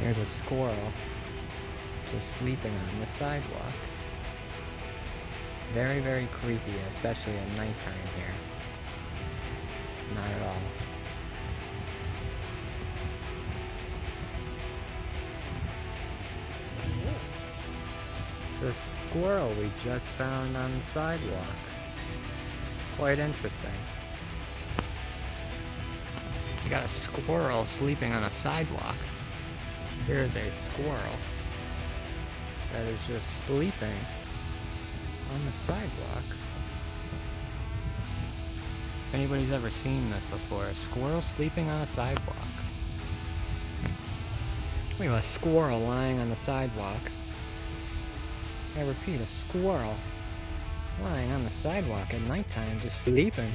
There's a squirrel just sleeping on the sidewalk. Very, very creepy, especially at nighttime here. Not at all. The squirrel we just found on the sidewalk. Quite interesting. We got a squirrel sleeping on a sidewalk. Here's a squirrel that is just sleeping on the sidewalk. If anybody's ever seen this before, a squirrel sleeping on a sidewalk. We have a squirrel lying on the sidewalk. I repeat, a squirrel lying on the sidewalk at nighttime just sleeping.